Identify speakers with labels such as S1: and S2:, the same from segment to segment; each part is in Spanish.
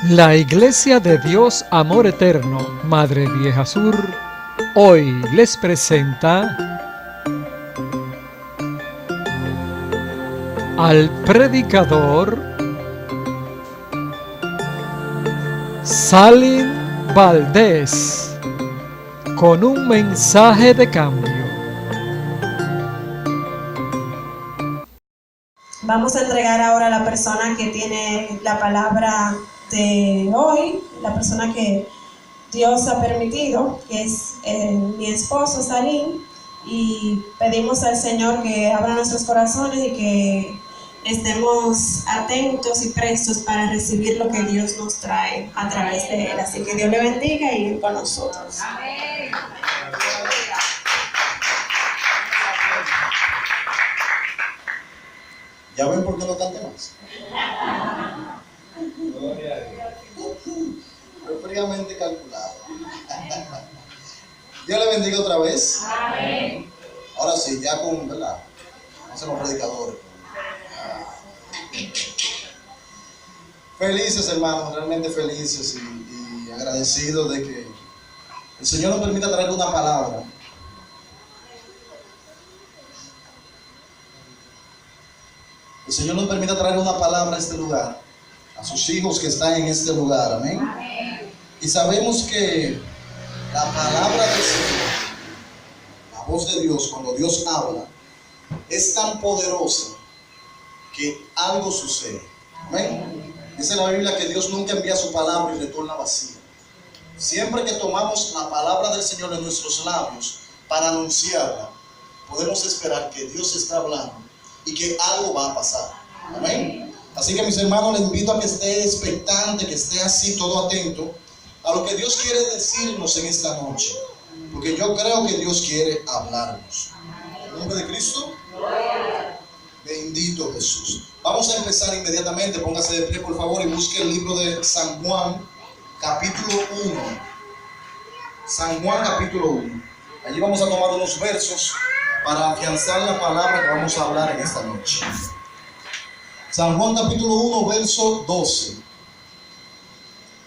S1: La Iglesia de Dios Amor Eterno, Madre Vieja Sur, hoy les presenta al predicador Salim Valdés con un mensaje de cambio.
S2: Vamos a entregar ahora a la persona que tiene la palabra de hoy, la persona que Dios ha permitido, que es mi esposo Salim, y pedimos al Señor que abra nuestros corazones y que estemos atentos y prestos para recibir lo que Dios nos trae a través de él. Así que Dios le bendiga y con nosotros. Amén.
S3: ¿Ya ven por qué no cante más? Fríamente calculado. Dios le bendiga otra vez. Amén. Ahora sí, ya con, ¿verdad? No somos predicadores. Felices, hermanos, realmente felices y agradecidos de que el Señor nos permita traer una palabra. El Señor nos permita traer una palabra a este lugar, a sus hijos que están en este lugar, amén. Amén. Y sabemos que la palabra del Señor, la voz de Dios, cuando Dios habla, es tan poderosa que algo sucede, amén. Dice la Biblia que Dios nunca envía su palabra y retorna vacía. Siempre que tomamos la palabra del Señor en nuestros labios para anunciarla, podemos esperar que Dios está hablando y que algo va a pasar, amén. Así que mis hermanos, les invito a que esté expectante, que esté así todo atento a lo que Dios quiere decirnos en esta noche, porque yo creo que Dios quiere hablarnos. En el nombre de Cristo, bendito Jesús. Vamos a empezar inmediatamente. Póngase de pie por favor y busque el libro de San Juan capítulo 1. San Juan capítulo 1. Allí vamos a tomar unos versos para afianzar la palabra que vamos a hablar en esta noche. San Juan capítulo 1, verso 12.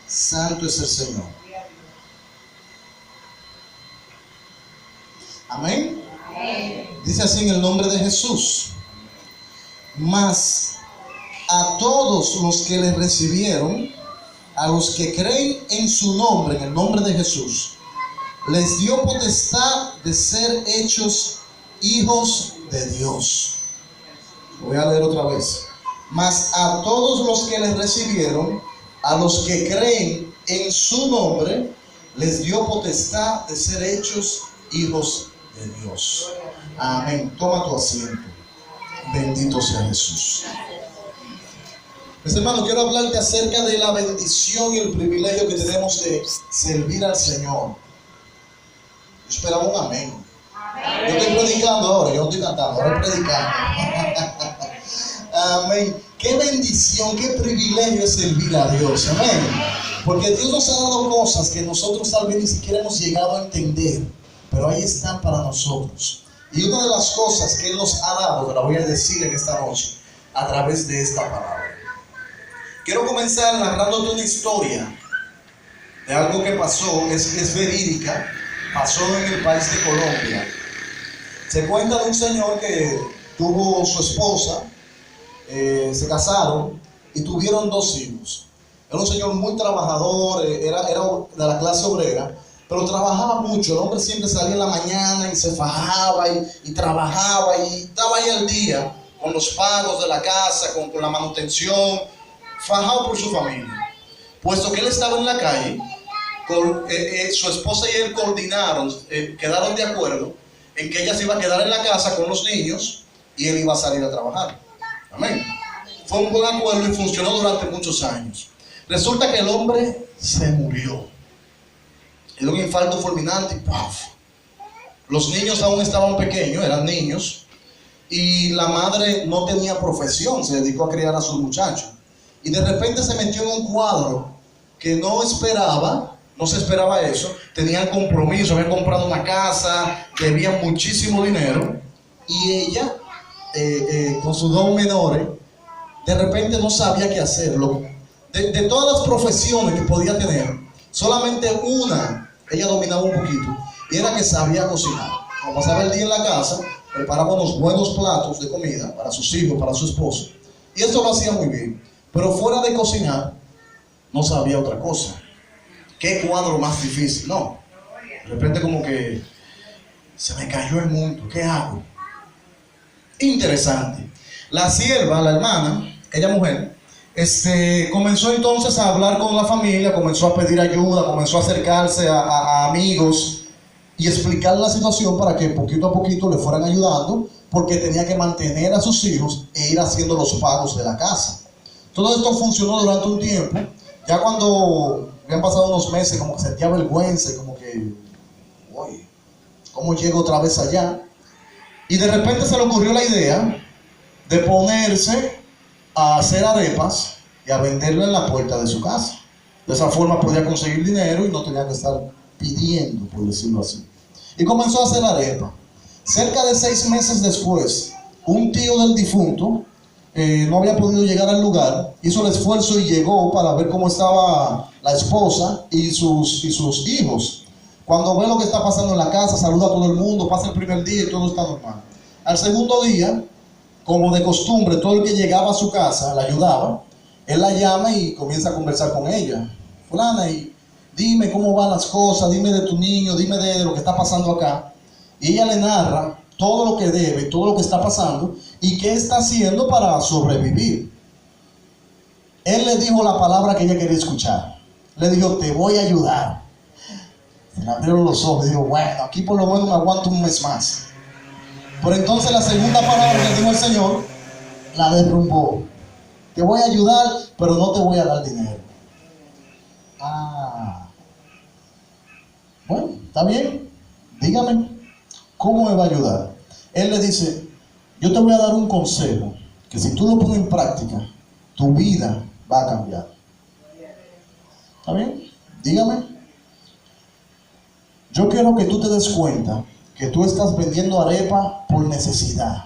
S3: Santo es el Señor. Amén. Dice así en el nombre de Jesús: mas a todos los que le recibieron, a los que creen en su nombre, en el nombre de Jesús, les dio potestad de ser hechos hijos de Dios. Voy a leer otra vez. Mas a todos los que les recibieron, a los que creen en su nombre, les dio potestad de ser hechos hijos de Dios. Amén. Toma tu asiento. Bendito sea Jesús. Mis hermanos, quiero hablarte acerca de la bendición y el privilegio que tenemos de servir al Señor. Yo esperaba un amén. Yo estoy predicando ahora, yo no estoy cantando, ahora estoy predicando. Amén. Qué bendición, qué privilegio es servir a Dios. Amén. Porque Dios nos ha dado cosas que nosotros tal vez ni siquiera hemos llegado a entender, pero ahí están para nosotros. Y una de las cosas que Él nos ha dado, te la voy a decir en esta noche, a través de esta palabra. Quiero comenzar narrándote una historia de algo que pasó, es verídica, pasó en el país de Colombia. Se cuenta de un señor que tuvo su esposa, se casaron y tuvieron 2 hijos. Era un señor muy trabajador, era de la clase obrera, pero trabajaba mucho. El hombre siempre salía en la mañana y se fajaba y trabajaba y estaba ahí al día con los pagos de la casa, con la manutención, fajado por su familia. Puesto que él estaba en la calle, su esposa y él coordinaron, quedaron de acuerdo en que ella se iba a quedar en la casa con los niños y él iba a salir a trabajar. Amén. Fue un buen acuerdo y funcionó durante muchos años. Resulta que el hombre se murió. Era un infarto fulminante. ¡Puf! Los niños aún estaban pequeños, eran niños, y la madre no tenía profesión, se dedicó a criar a sus muchachos. Y de repente se metió en un cuadro que no se esperaba eso. Tenían compromiso, habían comprado una casa, debían muchísimo dinero, y ella, con sus 2 menores, de repente no sabía qué hacer. De todas las profesiones que podía tener, solamente una ella dominaba un poquito, y era que sabía cocinar. Como pasaba el día en la casa, preparaba unos buenos platos de comida para sus hijos, para su esposo, y esto lo hacía muy bien. Pero fuera de cocinar, no sabía otra cosa. ¿Qué cuadro más difícil? No. De repente como que se me cayó el mundo. ¿Qué hago? Interesante. La sierva, la hermana, ella mujer, comenzó entonces a hablar con la familia, comenzó a pedir ayuda, comenzó a acercarse a amigos y explicar la situación para que poquito a poquito le fueran ayudando, porque tenía que mantener a sus hijos e ir haciendo los pagos de la casa. Todo esto funcionó durante un tiempo. Ya cuando habían pasado unos meses, como que sentía vergüenza, como que, oye, ¿cómo llego otra vez allá? Y de repente se le ocurrió la idea de ponerse a hacer arepas y a venderlo en la puerta de su casa. De esa forma podía conseguir dinero y no tenía que estar pidiendo, por decirlo así. Y comenzó a hacer arepas. Cerca de 6 meses después, un tío del difunto no había podido llegar al lugar, hizo el esfuerzo y llegó para ver cómo estaba la esposa y sus hijos. Cuando ve lo que está pasando en la casa, saluda a todo el mundo, pasa el primer día y todo está normal. Al segundo día, como de costumbre, todo el que llegaba a su casa la ayudaba. Él la llama y comienza a conversar con ella. Fulana, y dime cómo van las cosas, dime de tu niño, dime de lo que está pasando acá. Y ella le narra todo lo que debe, todo lo que está pasando y qué está haciendo para sobrevivir. Él le dijo la palabra que ella quería escuchar. Le dijo, te voy a ayudar. Se le abrieron los ojos y dijo, bueno, aquí por lo menos me aguanto un mes más. Pero entonces la segunda palabra que dijo el Señor la derrumbó. Te voy a ayudar, pero no te voy a dar dinero. Bueno, está bien. Dígame, ¿cómo me va a ayudar? Él le dice, yo te voy a dar un consejo, que si tú lo pones en práctica, tu vida va a cambiar. ¿Está bien? Dígame. Yo quiero que tú te des cuenta que tú estás vendiendo arepa por necesidad.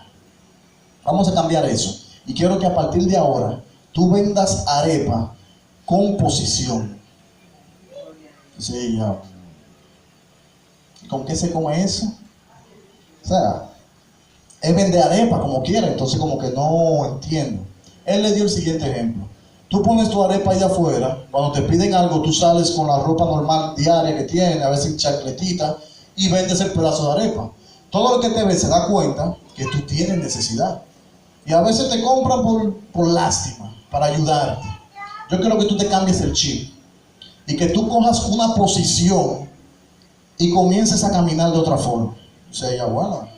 S3: Vamos a cambiar eso. Y quiero que a partir de ahora tú vendas arepa con posición. Sí, ya. ¿Y con qué se come eso? O sea, él vende arepa como quiera, entonces como que no entiendo. Él le dio el siguiente ejemplo. Tú pones tu arepa ahí afuera, cuando te piden algo, tú sales con la ropa normal diaria que tienes, a veces chancletita, y vendes el pedazo de arepa. Todo el que te ve se da cuenta que tú tienes necesidad. Y a veces te compran por lástima, para ayudarte. Yo quiero que tú te cambies el chip y que tú cojas una posición y comiences a caminar de otra forma. O sea, ya bueno.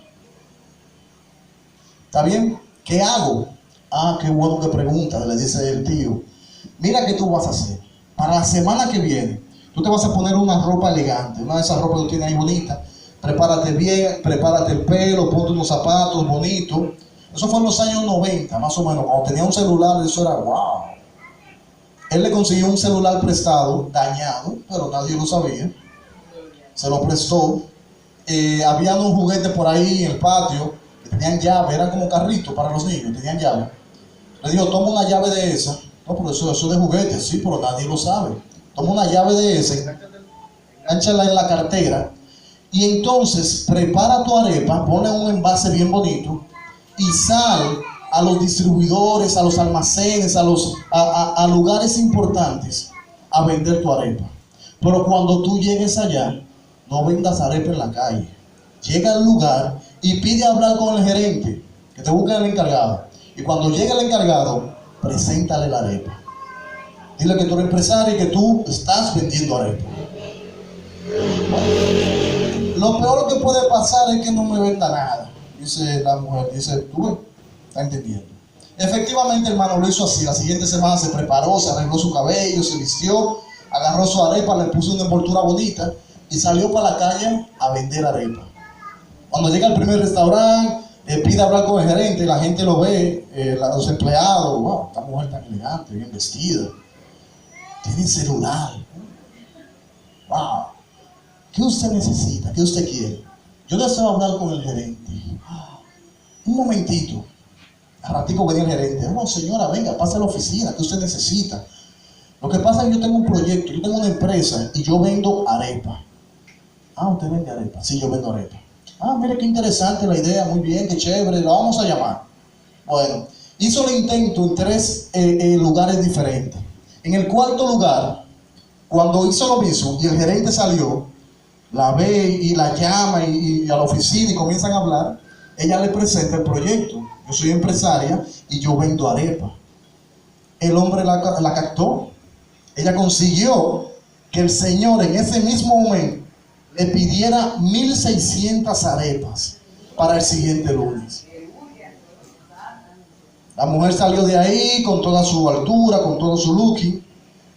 S3: ¿Está bien? ¿Qué hago? Qué bueno que preguntas, le dice el tío. Mira qué tú vas a hacer. Para la semana que viene, tú te vas a poner una ropa elegante, una de esas ropas que tú tienes ahí bonita. Prepárate bien, prepárate el pelo, ponte unos zapatos bonitos. Eso fue en los años 90, más o menos. Cuando tenía un celular, eso era wow. Él le consiguió un celular prestado, dañado, pero nadie lo sabía. Se lo prestó. Había unos juguetes por ahí en el patio que tenían llave, eran como carritos para los niños, tenían llave. Le dijo, toma una llave de esa. No, pero eso es de juguete, sí, pero nadie lo sabe. Toma una llave de esa, enganchala en la cartera y entonces prepara tu arepa, ponle un envase bien bonito y sal a los distribuidores, a los almacenes, a lugares importantes a vender tu arepa. Pero cuando tú llegues allá, no vendas arepa en la calle. Llega al lugar y pide hablar con el gerente, que te busque el encargado. Y cuando llegue el encargado, preséntale la arepa. Dile que tú eres empresario y que tú estás vendiendo arepa. Lo peor que puede pasar es que no me venda nada, dice la mujer. Dice, tú ves, está entendiendo. Efectivamente, hermano, lo hizo así. La siguiente semana se preparó, se arregló su cabello, se vistió, agarró su arepa, le puso una envoltura bonita y salió para la calle a vender arepa. Cuando llega al primer restaurante, pide hablar con el gerente, la gente lo ve, los empleados, wow, esta mujer tan elegante, bien vestida, tiene celular, wow, ¿qué usted necesita? ¿Qué usted quiere? Yo deseo hablar con el gerente. Un momentito. Al ratico venía el gerente. Oh, señora, venga, pase a la oficina, ¿qué usted necesita? Lo que pasa es que yo tengo un proyecto, yo tengo una empresa y yo vendo arepa. Ah, ¿usted vende arepa? Sí, yo vendo arepa. Ah, mire qué interesante la idea, muy bien, qué chévere, la vamos a llamar. Bueno, hizo el intento en 3 lugares diferentes. En el cuarto lugar, cuando hizo lo mismo y el gerente salió, la ve y la llama y a la oficina y comienzan a hablar, ella le presenta el proyecto. Yo soy empresaria y yo vendo arepa. El hombre la captó. Ella consiguió que el Señor en ese mismo momento le pidiera 1,600 arepas para el siguiente lunes. La mujer salió de ahí con toda su altura, con todo su looking.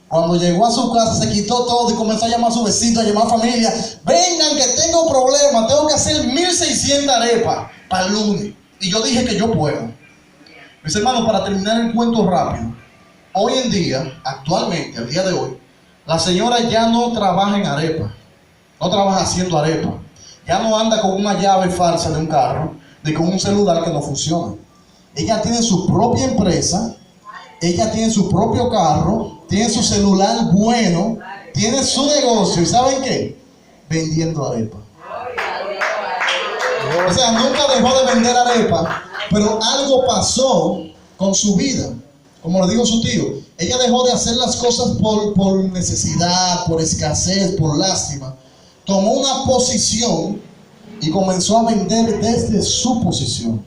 S3: Cuando llegó a su casa se quitó todo y comenzó a llamar a su vecino, a llamar a familia. Vengan que tengo problemas, tengo que hacer 1,600 arepas para el lunes. Y yo dije que yo puedo. Mis hermanos, para terminar el cuento rápido. Hoy en día, actualmente, el día de hoy, la señora ya no trabaja en arepa. No trabaja haciendo arepa. Ya no anda con una llave falsa de un carro, ni con un celular que no funciona. Ella tiene su propia empresa, ella tiene su propio carro, tiene su celular bueno, tiene su negocio. ¿Y saben qué? Vendiendo arepa. O sea, nunca dejó de vender arepa, pero algo pasó con su vida. Como le dijo su tío, ella dejó de hacer las cosas por necesidad, por escasez, por lástima. Tomó una posición y comenzó a vender desde su posición.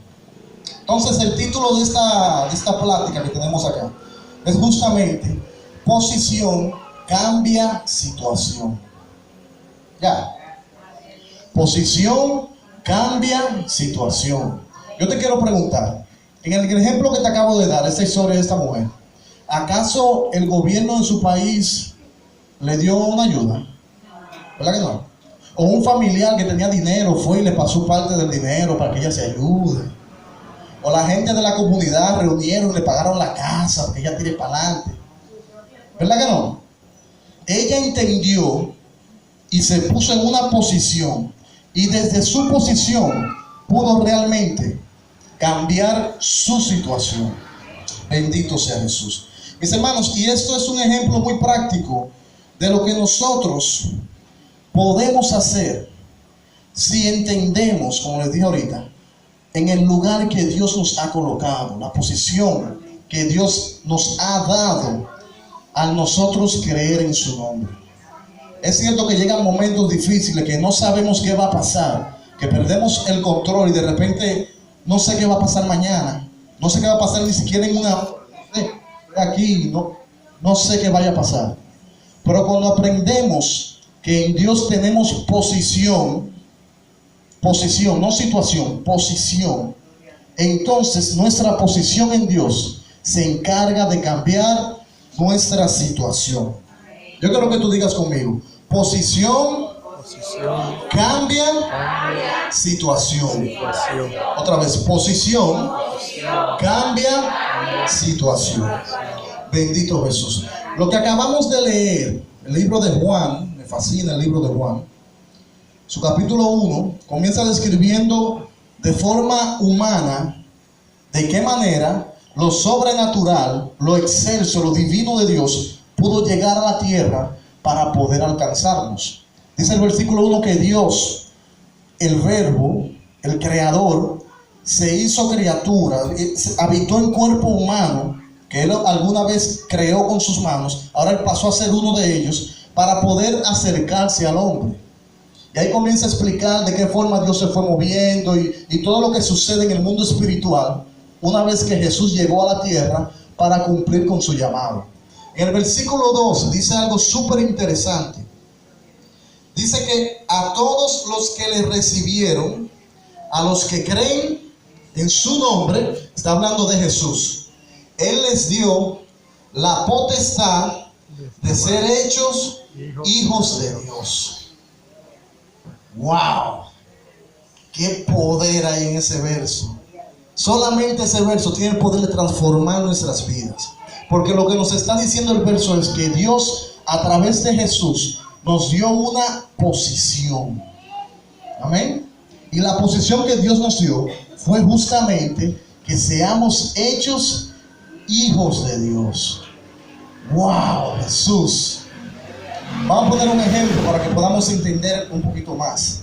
S3: Entonces el título de esta plática que tenemos acá es justamente posición cambia situación. Ya. Posición cambia situación. Yo te quiero preguntar, en el ejemplo que te acabo de dar, esta historia de esta mujer, ¿acaso el gobierno de su país le dio una ayuda? ¿Verdad que no? O un familiar que tenía dinero fue y le pasó parte del dinero para que ella se ayude. O la gente de la comunidad reunieron y le pagaron la casa para que ella tire para adelante. ¿Verdad que no? Ella entendió y se puso en una posición y desde su posición pudo realmente cambiar su situación. Bendito sea Jesús. Mis hermanos, y esto es un ejemplo muy práctico de lo que nosotros podemos hacer si entendemos, como les dije ahorita, en el lugar que Dios nos ha colocado, la posición que Dios nos ha dado al nosotros creer en su nombre. Es cierto que llegan momentos difíciles que no sabemos qué va a pasar, que perdemos el control y de repente no sé qué va a pasar mañana, no sé qué va a pasar ni siquiera en una hora, aquí, no sé qué vaya a pasar. Pero cuando aprendemos que en Dios tenemos posición, no situación, posición, entonces nuestra posición en Dios se encarga de cambiar nuestra situación. Yo quiero que tú digas conmigo, posición cambia situación. Otra vez, posición cambia situación. Bendito Jesús. Lo que acabamos de leer, el libro de Juan, me fascina el libro de Juan, su capítulo 1 comienza describiendo de forma humana de qué manera lo sobrenatural, lo excelso, lo divino de Dios pudo llegar a la tierra para poder alcanzarnos. Dice el versículo 1 que Dios, el Verbo, el Creador, se hizo criatura, habitó en cuerpo humano, que Él alguna vez creó con sus manos. Ahora Él pasó a ser uno de ellos para poder acercarse al hombre. Y ahí comienza a explicar de qué forma Dios se fue moviendo y todo lo que sucede en el mundo espiritual una vez que Jesús llegó a la tierra para cumplir con su llamado. En el versículo 2 dice algo súper interesante. Dice que a todos los que le recibieron, a los que creen en su nombre, está hablando de Jesús, Él les dio la potestad de ser hechos hijos de Dios. ¡Wow! ¡Qué poder hay en ese verso! Solamente ese verso tiene el poder de transformar nuestras vidas. Porque lo que nos está diciendo el verso es que Dios, a través de Jesús, nos dio una posición. Amén. Y la posición que Dios nos dio fue justamente que seamos hechos hijos de Dios. Wow, Jesús. Vamos a poner un ejemplo para que podamos entender un poquito más.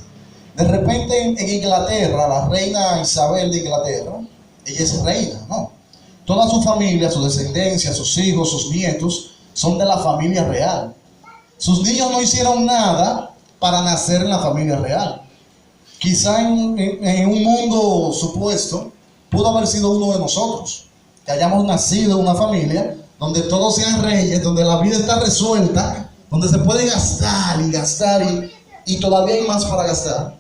S3: De repente en Inglaterra, la reina Isabel de Inglaterra, ella es reina, ¿no? Toda su familia, su descendencia, sus hijos, sus nietos, son de la familia real. Sus niños no hicieron nada para nacer en la familia real. Quizá en un mundo supuesto, pudo haber sido uno de nosotros, que hayamos nacido en una familia donde todos sean reyes, donde la vida está resuelta, donde se puede gastar y gastar y todavía hay más para gastar.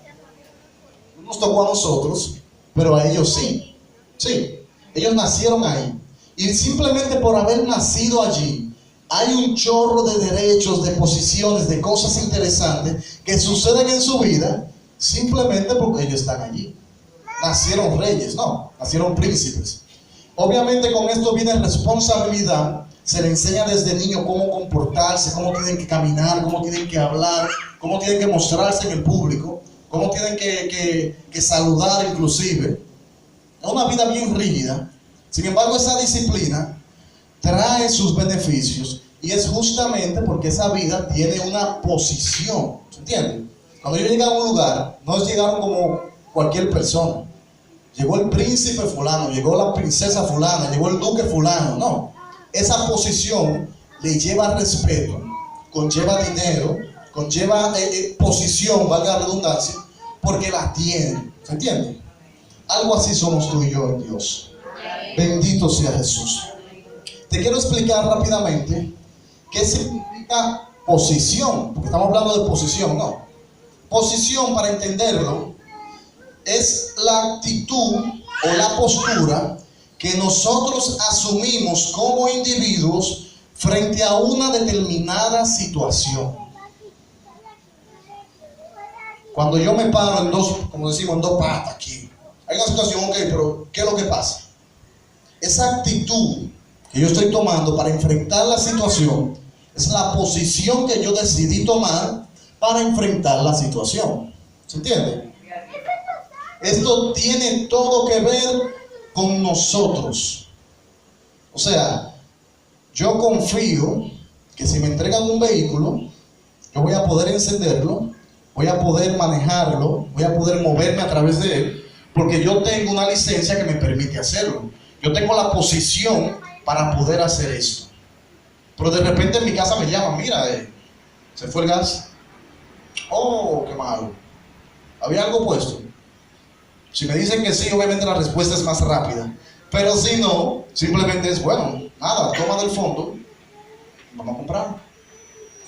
S3: No nos tocó a nosotros, pero a ellos sí. Sí, ellos nacieron ahí. Y simplemente por haber nacido allí, hay un chorro de derechos, de posiciones, de cosas interesantes que suceden en su vida simplemente porque ellos están allí. Nacieron reyes, no, nacieron príncipes. Obviamente con esto viene responsabilidad. Se le enseña desde niño cómo comportarse, cómo tienen que caminar, cómo tienen que hablar, cómo tienen que mostrarse en el público, cómo tienen que saludar inclusive. Es una vida bien rígida. Sin embargo, esa disciplina trae sus beneficios y es justamente porque esa vida tiene una posición. ¿Se entiende? Cuando ellos llegan a un lugar, no llegaron como cualquier persona. Llegó el príncipe fulano, llegó la princesa fulana, llegó el duque fulano. No, esa posición le lleva respeto, conlleva dinero, conlleva posición, valga la redundancia, porque la tiene. ¿Se entiende? Algo así somos tú y yo en Dios. Bendito sea Jesús. Te quiero explicar rápidamente qué significa posición, porque estamos hablando de posición, ¿no? Posición, para entenderlo, es la actitud o la postura que nosotros asumimos como individuos frente a una determinada situación. Cuando yo me paro en dos, como decimos, en dos patas aquí, hay una situación, ok, pero ¿qué es lo que pasa? Esa actitud que yo estoy tomando para enfrentar la situación es la posición que yo decidí tomar para enfrentar la situación. ¿Se entiende? Esto tiene todo que ver con nosotros. O sea, yo confío que si me entregan un vehículo, yo voy a poder encenderlo, voy a poder manejarlo, voy a poder moverme a través de él, porque yo tengo una licencia que me permite hacerlo. Yo tengo la posición para poder hacer esto. Pero de repente en mi casa me llaman, mira, se fue el gas. Oh, qué malo. ¿Había algo puesto? Si me dicen que sí, obviamente la respuesta es más rápida. Pero si no, simplemente es, bueno, nada, toma del fondo, vamos a comprarlo.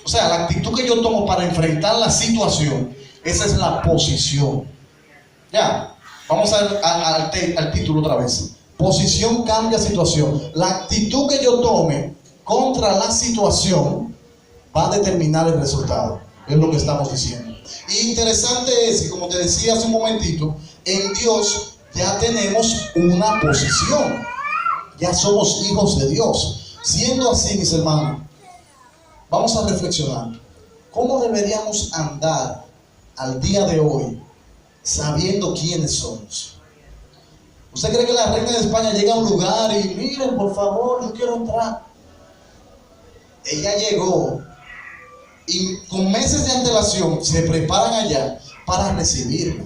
S3: O sea, la actitud que yo tomo para enfrentar la situación, esa es la posición. Ya, vamos al título otra vez. Posición cambia situación. La actitud que yo tome contra la situación va a determinar el resultado. Es lo que estamos diciendo. Y interesante es que, como te decía hace un momentito, en Dios ya tenemos una posición. Ya somos hijos de Dios. Siendo así, mis hermanos, vamos a reflexionar. ¿Cómo deberíamos andar al día de hoy sabiendo quiénes somos? ¿Usted cree que la reina de España llega a un lugar y miren, por favor, yo quiero entrar? Ella llegó y con meses de antelación se preparan allá para recibirla.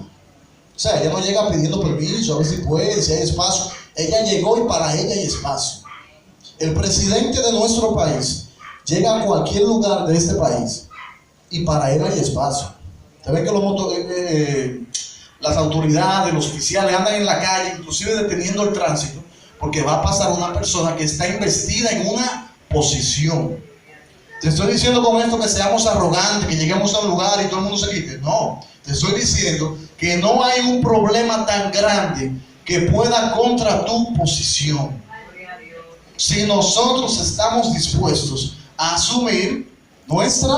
S3: O sea, ella no llega pidiendo permiso, a ver si puede, si hay espacio. Ella llegó y para ella hay espacio. El presidente de nuestro país llega a cualquier lugar de este país y para él hay espacio. Usted ve que las autoridades, los oficiales andan en la calle, inclusive deteniendo el tránsito, porque va a pasar una persona que está investida en una posición. Te estoy diciendo con esto que seamos arrogantes, que lleguemos a un lugar y todo el mundo se quite. No, te estoy diciendo que no hay un problema tan grande que pueda contra tu posición. Si nosotros estamos dispuestos a asumir nuestra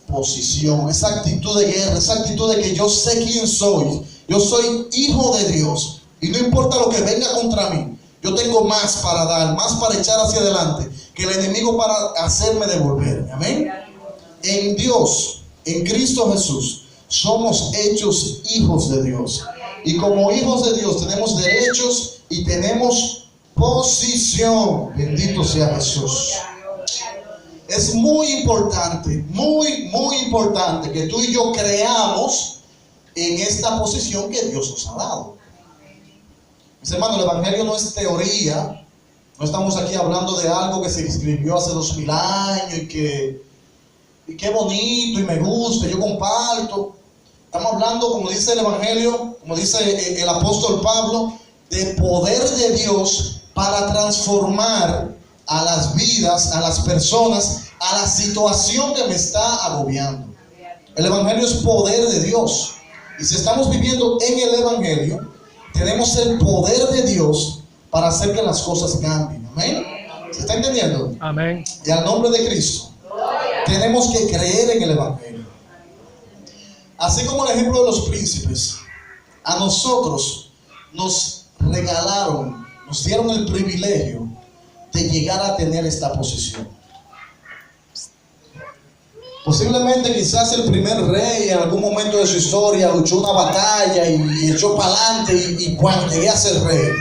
S3: posición, esa actitud de guerra, esa actitud de que yo sé quién soy, yo soy hijo de Dios y no importa lo que venga contra mí, yo tengo más para dar, más para echar hacia adelante que el enemigo para hacerme devolver. Amén. En Dios, en Cristo Jesús, somos hechos hijos de Dios, y como hijos de Dios tenemos derechos y tenemos posición. Bendito sea Jesús. es muy importante, muy importante que tú y yo creamos en esta posición que Dios nos ha dado. Mis hermanos, el Evangelio no es teoría. No estamos aquí hablando de algo que se escribió hace 2000 años y qué bonito y me gusta, yo comparto. Estamos hablando, como dice el Evangelio, como dice el apóstol Pablo, de poder de Dios para transformar a las vidas, a las personas, a la situación que me está agobiando. El Evangelio es poder de Dios. Y si estamos viviendo en el Evangelio, tenemos el poder de Dios para hacer que las cosas cambien. Amén. ¿Se está entendiendo?
S1: Amén.
S3: Y al nombre de Cristo, tenemos que creer en el Evangelio. Así como el ejemplo de los príncipes, a nosotros nos regalaron, nos dieron el privilegio de llegar a tener esta posición. Posiblemente quizás el primer rey en algún momento de su historia luchó una batalla y echó para adelante y bueno, llegué a ser rey.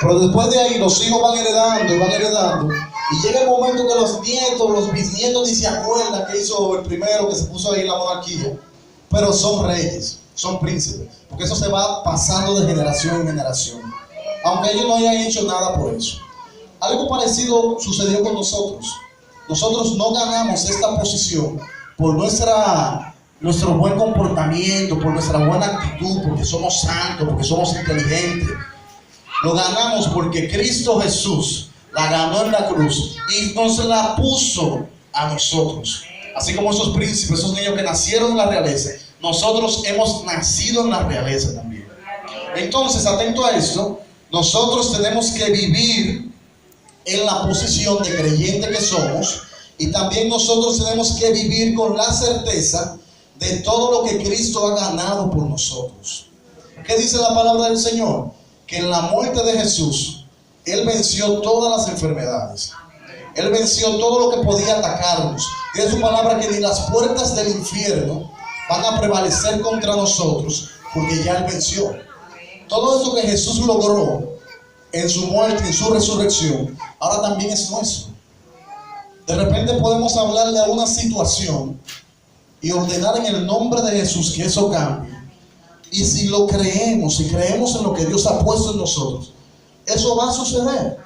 S3: Pero después de ahí los hijos van heredando y llega el momento que los nietos, los bisnietos ni se acuerdan que hizo el primero que se puso ahí en la monarquía. Pero son reyes, son príncipes, porque eso se va pasando de generación en generación, aunque ellos no hayan hecho nada por eso. Algo parecido sucedió con nosotros. Nosotros no ganamos esta posición por nuestro buen comportamiento, por nuestra buena actitud, porque somos santos, porque somos inteligentes. Lo ganamos porque Cristo Jesús la ganó en la cruz y nos la puso a nosotros. Así como esos príncipes, esos niños que nacieron en la realeza, nosotros hemos nacido en la realeza también. Entonces, atento a esto, nosotros tenemos que vivir en la posición de creyente que somos, y también nosotros tenemos que vivir con la certeza de todo lo que Cristo ha ganado por nosotros. ¿Qué dice la palabra del Señor? Que en la muerte de Jesús, Él venció todas las enfermedades. Él venció todo lo que podía atacarnos. Dice su palabra que ni las puertas del infierno van a prevalecer contra nosotros, porque ya Él venció. Todo eso que Jesús logró en su muerte y en su resurrección, ahora también es nuestro. De repente podemos hablarle a una situación y ordenar en el nombre de Jesús que eso cambie. Y si lo creemos, si creemos en lo que Dios ha puesto en nosotros, eso va a suceder.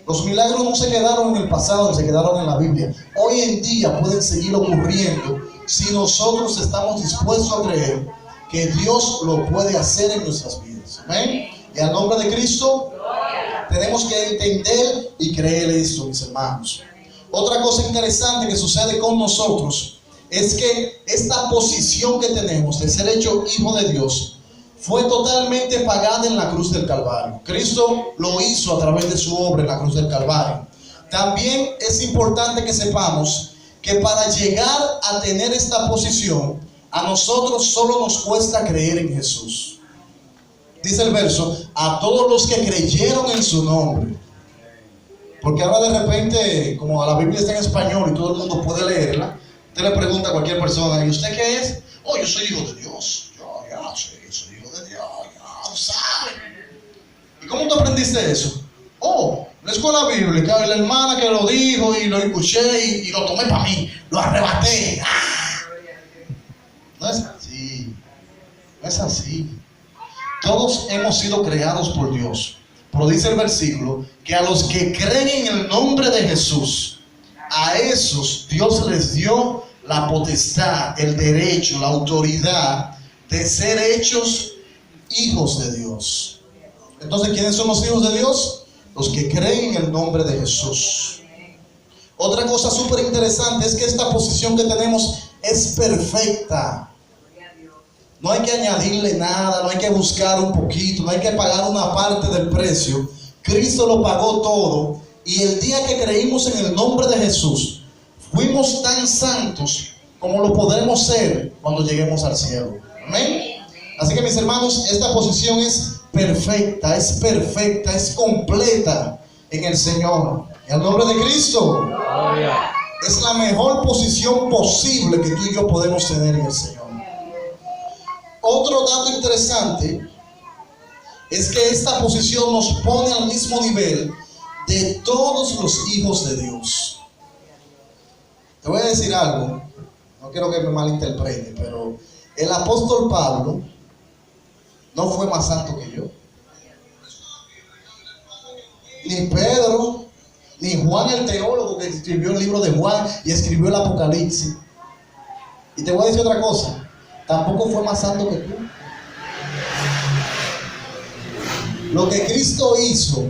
S3: Los milagros no se quedaron en el pasado, se quedaron en la Biblia. Hoy en día pueden seguir ocurriendo si nosotros estamos dispuestos a creer que Dios lo puede hacer en nuestras vidas. Amén. Y al nombre de Cristo, tenemos que entender y creer esto, mis hermanos. Otra cosa interesante que sucede con nosotros es que esta posición que tenemos de ser hecho hijo de Dios fue totalmente pagada en la cruz del Calvario. Cristo lo hizo a través de su obra en la cruz del Calvario. También es importante que sepamos que para llegar a tener esta posición, a nosotros solo nos cuesta creer en Jesús. Dice el verso, a todos los que creyeron en su nombre. Porque ahora de repente, como la Biblia está en español y todo el mundo puede leerla, usted le pregunta a cualquier persona, ¿y usted qué es? Oh, yo soy hijo de Dios. Yo soy hijo de Dios. Ya sabe. ¿Y cómo tú aprendiste eso? Oh, la escuela bíblica, la hermana que lo dijo y lo escuché y lo tomé para mí, lo arrebaté. ¡Ah! No es así. No es así. Todos hemos sido creados por Dios. Pero dice el versículo que a los que creen en el nombre de Jesús, a esos Dios les dio la potestad, el derecho, la autoridad de ser hechos hijos de Dios. Entonces, ¿quiénes son los hijos de Dios? Los que creen en el nombre de Jesús. Otra cosa súper interesante es que esta posición que tenemos es perfecta. No hay que añadirle nada, no hay que buscar un poquito, no hay que pagar una parte del precio. Cristo lo pagó todo. Y el día que creímos en el nombre de Jesús, fuimos tan santos como lo podremos ser cuando lleguemos al cielo. Amén. Así que, mis hermanos, esta posición es perfecta, es completa en el Señor. En el nombre de Cristo. Es la mejor posición posible que tú y yo podemos tener en el Señor. Otro dato interesante es que esta posición nos pone al mismo nivel de todos los hijos de Dios. Te voy a decir algo, no quiero que me malinterprete, pero el apóstol Pablo no fue más santo que yo. Ni Pedro, ni Juan el teólogo que escribió el libro de Juan y escribió el Apocalipsis. Y te voy a decir otra cosa, tampoco fue más santo que tú. Lo que Cristo hizo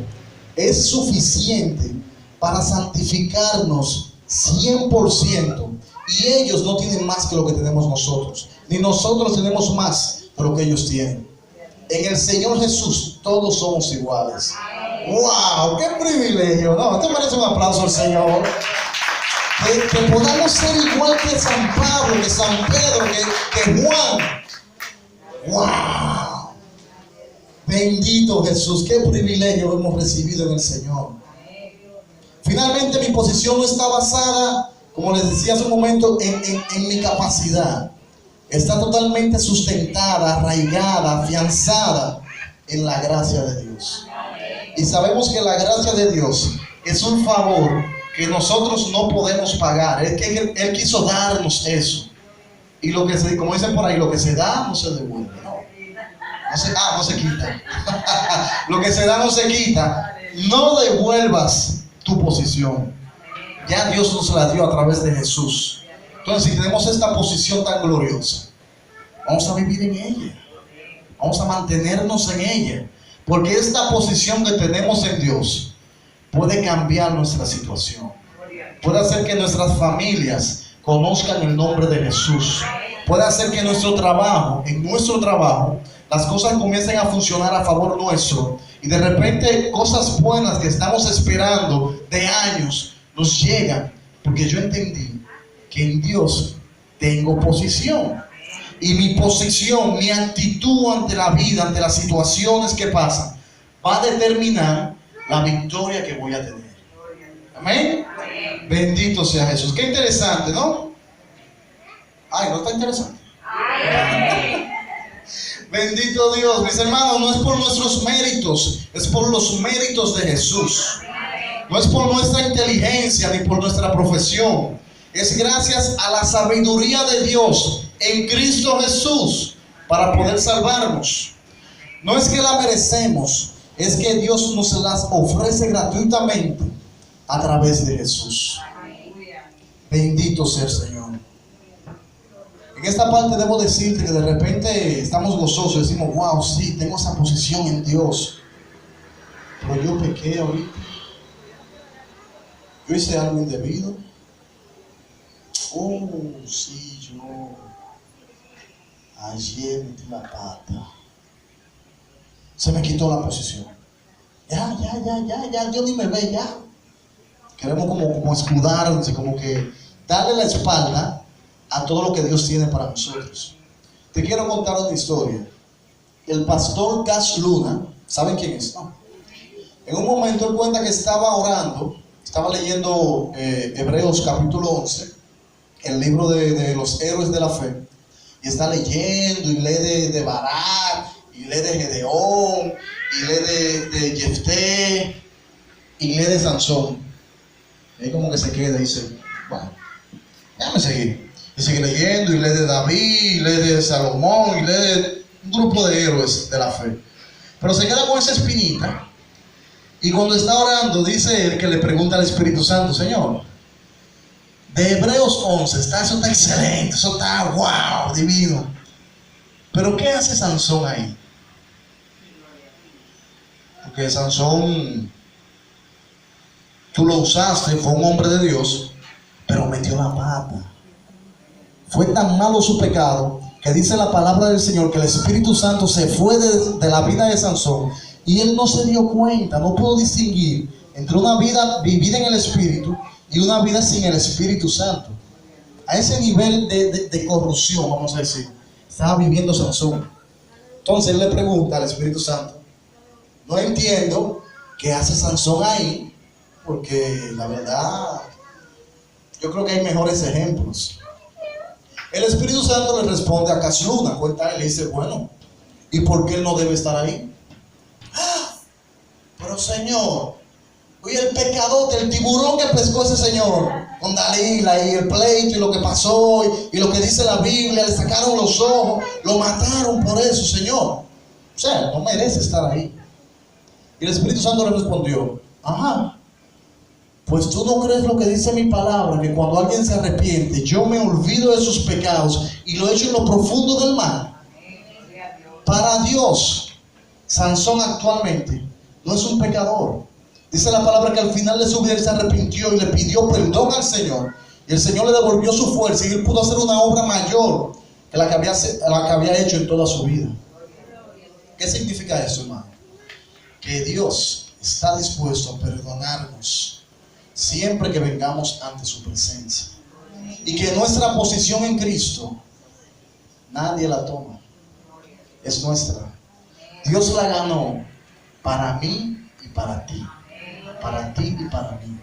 S3: es suficiente para santificarnos 100%. Y ellos no tienen más que lo que tenemos nosotros, ni nosotros tenemos más que lo que ellos tienen. En el Señor Jesús todos somos iguales. ¡Wow! ¡Qué privilegio! No, ¿te merece un aplauso al Señor? Que podamos ser igual que San Pablo, que San Pedro, que Juan. ¡Wow! Bendito Jesús, qué privilegio hemos recibido en el Señor. Finalmente mi posición no está basada, como les decía hace un momento, en mi capacidad. Está totalmente sustentada, arraigada, afianzada en la gracia de Dios. Y sabemos que la gracia de Dios es un favor que nosotros no podemos pagar. Es que Él quiso darnos eso. Y lo que se, como dicen por ahí, lo que se da no se devuelve. No se quita. Lo que se da no se quita. No devuelvas tu posición. Ya Dios nos la dio a través de Jesús. Entonces, si tenemos esta posición tan gloriosa, vamos a vivir en ella. Vamos a mantenernos en ella. Porque esta posición que tenemos en Dios puede cambiar nuestra situación. Puede hacer que nuestras familias conozcan el nombre de Jesús. Puede hacer que en nuestro trabajo, las cosas comiencen a funcionar a favor nuestro. Y de repente cosas buenas que estamos esperando de años nos llegan. Porque yo entendí que en Dios tengo posición. Y mi posición, mi actitud ante la vida, ante las situaciones que pasan, va a determinar la victoria que voy a tener. Amén. Bendito sea Jesús. Qué interesante, ¿no? Ay, ¿no está interesante? Bendito Dios, mis hermanos, no es por nuestros méritos, es por los méritos de Jesús. No es por nuestra inteligencia ni por nuestra profesión. Es gracias a la sabiduría de Dios en Cristo Jesús para poder salvarnos. No es que la merecemos, es que Dios nos las ofrece gratuitamente a través de Jesús. Bendito sea el Señor. En esta parte debo decirte que de repente estamos gozosos y decimos, wow, sí, tengo esa posición en Dios. Pero yo pequé ahorita. Yo hice algo indebido. Oh, sí, yo ayer metí la pata. Se me quitó la posición. Ya, Dios ni me ve ya. Queremos como escudarnos, como que darle la espalda a todo lo que Dios tiene para nosotros. Te quiero contar una historia. El pastor Cash Luna, ¿saben quién es? No. En un momento él cuenta que estaba orando, estaba leyendo Hebreos capítulo 11, el libro de los héroes de la fe, y está leyendo y lee de Barak, y lee de Gedeón, y lee de Jefté, y lee de Sansón. Y ahí como que se queda y dice, bueno, déjame seguir. Y sigue leyendo y lee de David, y lee de Salomón, y lee de un grupo de héroes de la fe. Pero se queda con esa espinita. Y cuando está orando, dice él que le pregunta al Espíritu Santo, Señor, de Hebreos 11, eso está excelente, eso está wow, divino. Pero ¿qué hace Sansón ahí? Porque Sansón, tú lo usaste, fue un hombre de Dios, pero metió la pata. Fue tan malo su pecado que dice la palabra del Señor que el Espíritu Santo se fue de la vida de Sansón y él no se dio cuenta, no pudo distinguir entre una vida vivida en el Espíritu y una vida sin el Espíritu Santo. A ese nivel de corrupción, vamos a decir, estaba viviendo Sansón. Entonces él le pregunta al Espíritu Santo, no entiendo qué hace Sansón ahí, porque la verdad, yo creo que hay mejores ejemplos. El Espíritu Santo le responde a Cash Luna, cuenta él, le dice, bueno, ¿y por qué él no debe estar ahí? ¡Ah! Pero Señor, oye, el pecador, el tiburón que pescó ese señor, con Dalila y el pleito y lo que pasó y lo que dice la Biblia, le sacaron los ojos, lo mataron por eso, Señor. O sea, no merece estar ahí. Y el Espíritu Santo le respondió, ajá, pues tú no crees lo que dice mi palabra, que cuando alguien se arrepiente, yo me olvido de sus pecados y lo echo en lo profundo del mar. Para Dios, Sansón actualmente no es un pecador. Dice la palabra que al final de su vida él se arrepintió y le pidió perdón al Señor. Y el Señor le devolvió su fuerza y él pudo hacer una obra mayor que la que había hecho en toda su vida. ¿Qué significa eso, hermano? Que Dios está dispuesto a perdonarnos siempre que vengamos ante su presencia. Y que nuestra posición en Cristo nadie la toma. Es nuestra. Dios la ganó para mí y para ti. Para ti y para mí.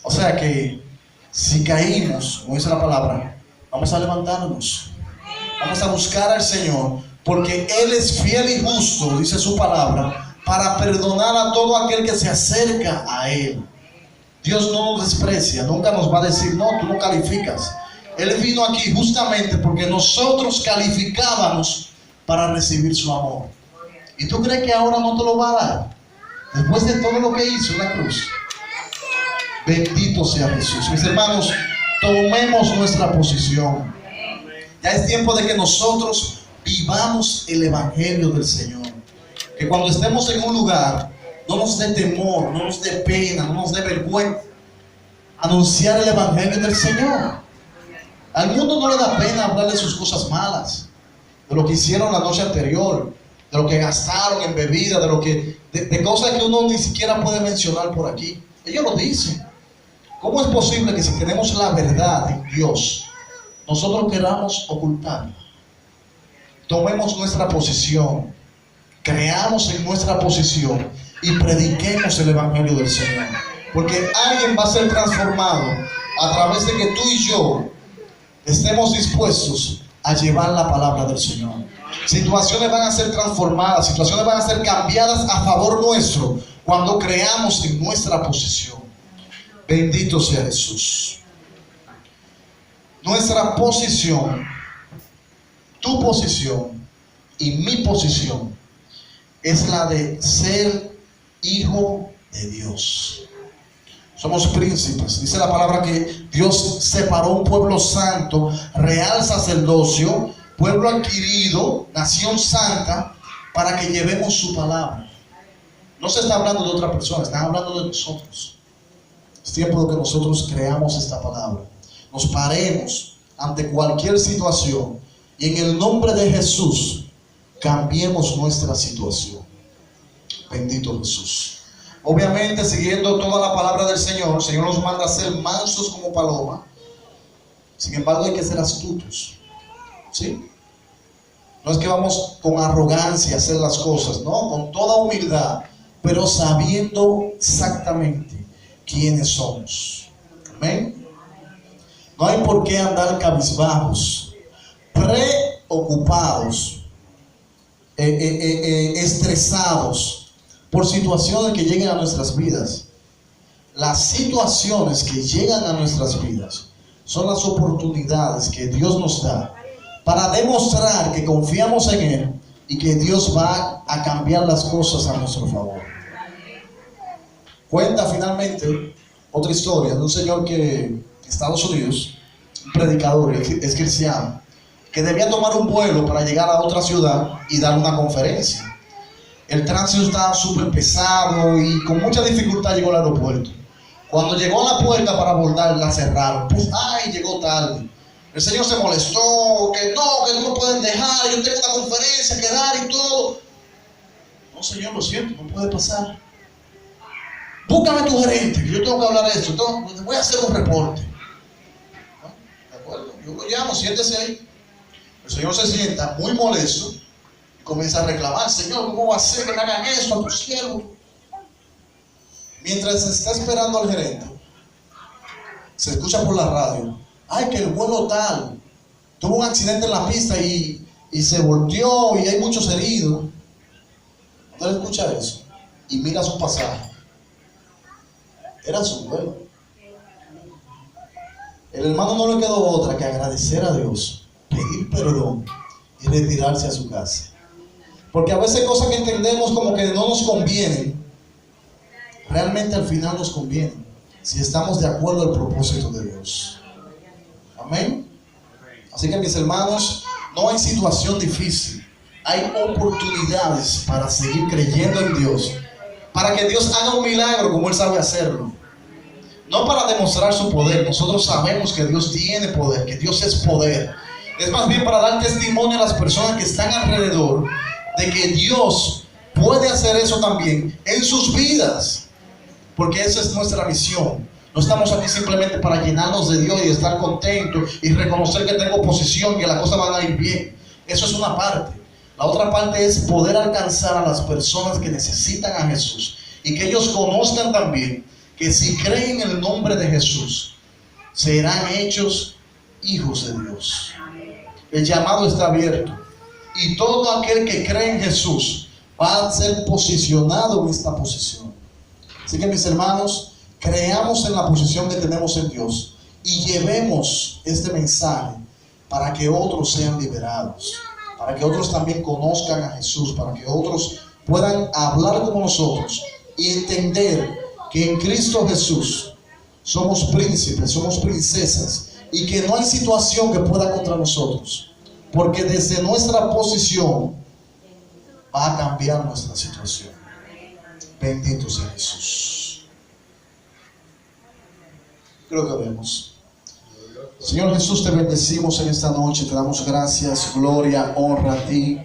S3: O sea que si caímos, como dice la palabra, vamos a levantarnos. Vamos a buscar al Señor, porque Él es fiel y justo, dice su palabra, para perdonar a todo aquel que se acerca a Él. Dios no nos desprecia, nunca nos va a decir, no, tú no calificas. Él vino aquí justamente porque nosotros calificábamos para recibir su amor. ¿Y tú crees que ahora no te lo va a dar? Después de todo lo que hizo en la cruz. Bendito sea Jesús. Mis hermanos, tomemos nuestra posición. Ya es tiempo de que nosotros vivamos el evangelio del Señor. Que cuando estemos en un lugar, no nos dé temor, no nos dé pena, no nos dé vergüenza anunciar el evangelio del Señor. Al mundo no le da pena hablar de sus cosas malas, de lo que hicieron la noche anterior, de lo que gastaron en bebida, de cosas que uno ni siquiera puede mencionar por aquí. Ellos lo dicen. ¿Cómo es posible que si tenemos la verdad en Dios, nosotros queramos ocultarla? Tomemos nuestra posición, creamos en nuestra posición y prediquemos el evangelio del Señor. Porque alguien va a ser transformado a través de que tú y yo estemos dispuestos a llevar la palabra del Señor. Situaciones van a ser transformadas, situaciones van a ser cambiadas a favor nuestro cuando creamos en nuestra posición. Bendito sea Jesús. Nuestra posición, tu posición y mi posición es la de ser hijo de Dios. Somos príncipes. Dice la palabra que Dios separó un pueblo santo, real sacerdocio, pueblo adquirido, nación santa, para que llevemos su palabra. No se está hablando de otra persona, está hablando de nosotros. Es tiempo de que nosotros creamos esta palabra. Nos paremos ante cualquier situación y en el nombre de Jesús cambiemos nuestra situación. Bendito Jesús. Obviamente, siguiendo toda la palabra del Señor, el Señor nos manda a ser mansos como paloma. Sin embargo, hay que ser astutos. ¿Sí? No es que vamos con arrogancia a hacer las cosas, no, con toda humildad, pero sabiendo exactamente quiénes somos. Amén. No hay por qué andar cabizbajos, preocupados, estresados por situaciones que lleguen a nuestras vidas. Las situaciones que llegan a nuestras vidas son las oportunidades que Dios nos da para demostrar que confiamos en Él y que Dios va a cambiar las cosas a nuestro favor. Cuenta finalmente otra historia de un señor que en Estados Unidos, un predicador, es cristiano, que debía tomar un vuelo para llegar a otra ciudad y dar una conferencia. El tránsito estaba súper pesado y con mucha dificultad llegó al aeropuerto. Cuando llegó a la puerta para abordar, la cerraron. Pues, ay, llegó tarde. El Señor se molestó, que no me pueden dejar, yo tengo una conferencia que dar y todo. No, Señor, lo siento, no puede pasar. Búscame tu gerente, que yo tengo que hablar de esto. Entonces, voy a hacer un reporte. ¿No? ¿De acuerdo? Yo lo llamo, siéntese ahí. El Señor se sienta muy molesto y comienza a reclamar: Señor, ¿cómo va a ser que me hagan esto a tu siervo? Mientras se está esperando al gerente, se escucha por la radio: ay, que el vuelo tal tuvo un accidente en la pista y se volteó y hay muchos heridos. Cuando él escucha eso y mira su pasaje, era su vuelo. el hermano no le quedó otra que agradecer a Dios, pedir perdón y retirarse a su casa. Porque a veces cosas que entendemos como que no nos convienen, realmente al final nos convienen, si estamos de acuerdo al propósito de Dios. Amén. Así que mis hermanos, no hay situación difícil, hay oportunidades para seguir creyendo en Dios, para que Dios haga un milagro como Él sabe hacerlo. No para demostrar su poder, nosotros sabemos que Dios tiene poder, que Dios es poder. Es más bien para dar testimonio a las personas que están alrededor de que Dios puede hacer eso también en sus vidas, porque esa es nuestra misión. No estamos aquí simplemente para llenarnos de Dios y estar contentos y reconocer que tengo posición y que las cosas van a ir bien. Eso es una parte. La otra parte es poder alcanzar a las personas que necesitan a Jesús y que ellos conozcan también que si creen en el nombre de Jesús serán hechos hijos de Dios. El llamado está abierto y todo aquel que cree en Jesús va a ser posicionado en esta posición. Así que mis hermanos, creamos en la posición que tenemos en Dios y llevemos este mensaje para que otros sean liberados, para que otros también conozcan a Jesús, para que otros puedan hablar como nosotros y entender que en Cristo Jesús somos príncipes, somos princesas y que no hay situación que pueda contra nosotros, porque desde nuestra posición va a cambiar nuestra situación. Bendito sea Jesús. Creo que vemos. Señor Jesús, te bendecimos en esta noche, te damos gracias, gloria, honra a ti.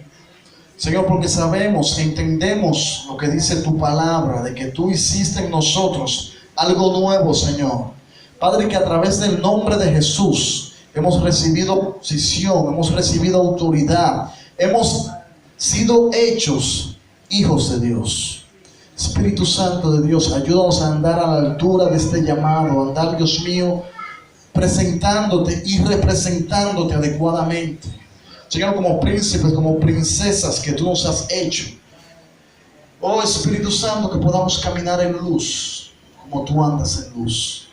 S3: Señor, porque sabemos, entendemos lo que dice tu palabra, de que tú hiciste en nosotros algo nuevo, Señor. Padre, que a través del nombre de Jesús hemos recibido posición, hemos recibido autoridad, hemos sido hechos hijos de Dios. Espíritu Santo de Dios, ayúdanos a andar a la altura de este llamado, a andar, Dios mío, presentándote y representándote adecuadamente. Señor, como príncipes, como princesas que tú nos has hecho. Oh Espíritu Santo, que podamos caminar en luz, como tú andas en luz.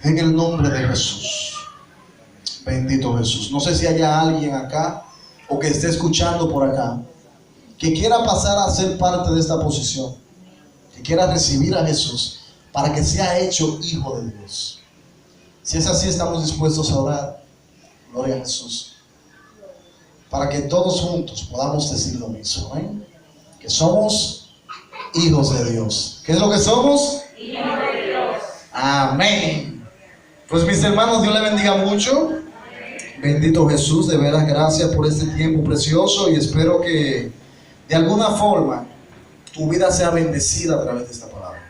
S3: En el nombre de Jesús. Bendito Jesús. No sé si haya alguien acá o que esté escuchando por acá que quiera pasar a ser parte de esta posición, que quiera recibir a Jesús para que sea hecho hijo de Dios. Si es así, estamos dispuestos a orar. Gloria a Jesús. Para que todos juntos podamos decir lo mismo, ¿eh? Que somos hijos de Dios. ¿Qué es lo que somos? Hijos de Dios. Amén. Pues mis hermanos, Dios les bendiga mucho. Bendito Jesús, de veras gracias por este tiempo precioso y espero que de alguna forma tu vida sea bendecida a través de esta palabra.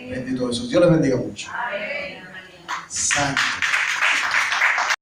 S3: Bendito Jesús. Dios les bendiga mucho. Santo.